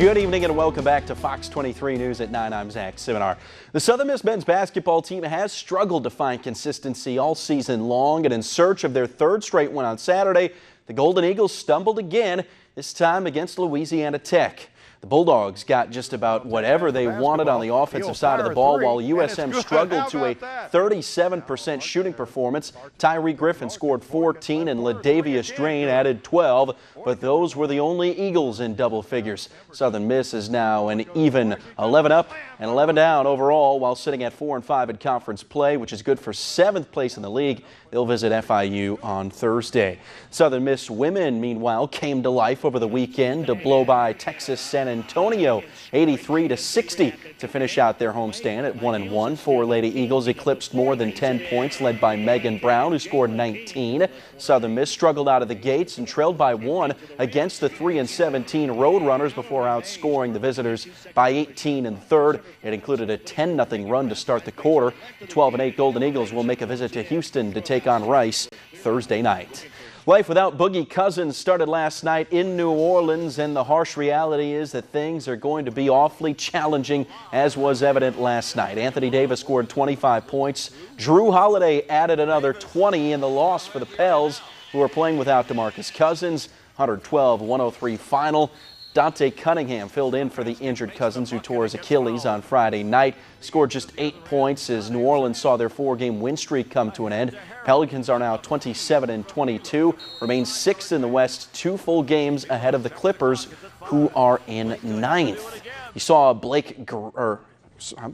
Good evening and welcome back to Fox 23 News at 9. I'm Zach Seminar. The Southern Miss men's basketball team has struggled to find consistency all season long, and in search of their third straight win on Saturday, the Golden Eagles stumbled again, this time against Louisiana Tech. The Bulldogs got just about whatever they wanted on the offensive side of the ball, while USM struggled to a 37% shooting performance. Tyree Griffin scored 14 and Ladavius Drain added 12, but those were the only Eagles in double figures. Southern Miss is now an even 11 up and 11 down overall, while sitting at 4-5 in conference play, which is good for 7th place in the league. They'll visit FIU on Thursday. Southern Miss women, meanwhile, came to life over the weekend to blow by Texas San Antonio 83-60 to finish out their homestand at 1-1. Four Lady Eagles eclipsed more than 10 points, led by Megan Brown, who scored 19. Southern Miss struggled out of the gates and trailed by 1 against the 3-17 Roadrunners before outscoring the visitors by 18 in the third. It included a 10-0 run to start the quarter. The 12-8 Golden Eagles will make a visit to Houston to take on Rice Thursday night. Life without Boogie Cousins started last night in New Orleans, and the harsh reality is that things are going to be awfully challenging, as was evident last night. Anthony Davis scored 25 points. Drew Holiday added another 20 in the loss for the Pels, who are playing without DeMarcus Cousins. 112-103 final. Dante Cunningham filled in for the injured Cousins, who tore his Achilles on Friday night. Scored just 8 points as New Orleans saw their 4-game win streak come to an end. Pelicans are now 27-22, remain 6th in the West, 2 full games ahead of the Clippers, who are in 9th. You saw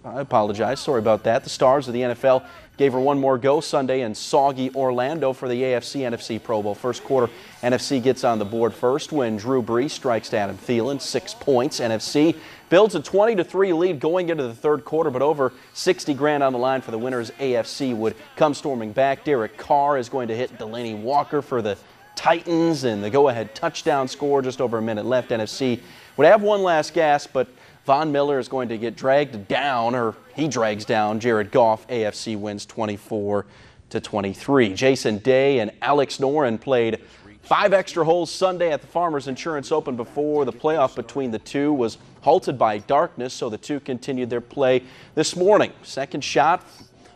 I apologize, sorry about that. The stars of the NFL gave her one more go Sunday in soggy Orlando for the AFC-NFC Pro Bowl. First quarter, NFC gets on the board first when Drew Brees strikes to Adam Thielen, 6 points. NFC builds a 20-3 lead going into the third quarter, but over $60,000 on the line for the winners. AFC would come storming back. Derek Carr is going to hit Delaney Walker for the Titans, and the go-ahead touchdown score just over a minute left. NFC would have one last gasp, but Von Miller is going to get dragged down, or he drags down Jared Goff. AFC wins 24-23. Jason Day and Alex Noren played 5 extra holes Sunday at the Farmers Insurance Open before the playoff between the two was halted by darkness, so the two continued their play this morning. Second shot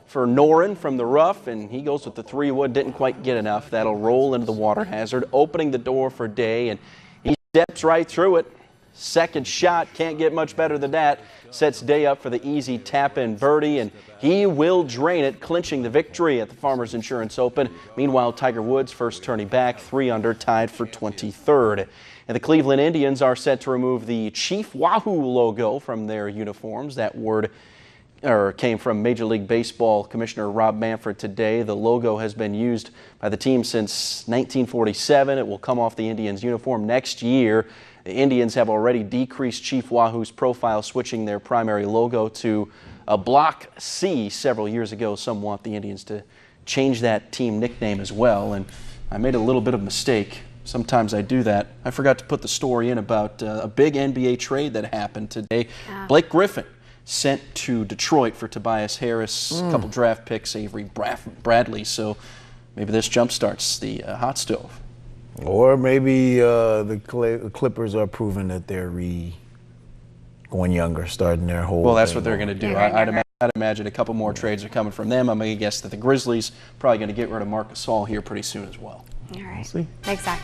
for Noren from the rough, and he goes with the 3-wood. Didn't quite get enough. That'll roll into the water hazard, opening the door for Day, and he steps right through it. Second shot, can't get much better than that. Sets Day up for the easy tap-in birdie, and he will drain it, clinching the victory at the Farmers Insurance Open. Meanwhile, Tiger Woods, first tourney back, 3 under, tied for 23rd. And the Cleveland Indians are set to remove the Chief Wahoo logo from their uniforms. That word came from Major League Baseball Commissioner Rob Manfred today. The logo has been used by the team since 1947. It will come off the Indians' uniform next year. The Indians have already decreased Chief Wahoo's profile, switching their primary logo to a Block C several years ago. Some want the Indians to change that team nickname as well, and I made a little bit of a mistake. Sometimes I do that. I forgot to put the story in about a big NBA trade that happened today. Blake Griffin sent to Detroit for Tobias Harris, a couple draft picks, Avery Bradley, so maybe this jumpstarts the hot stove. Or maybe the Clippers are proving that they're going younger, starting their whole Well, that's what they're going to do. I'd imagine a couple more trades are coming from them. I'm going to guess that the Grizzlies probably going to get rid of Marc Gasol here pretty soon as well. All right. We'll see. Thanks, Zach.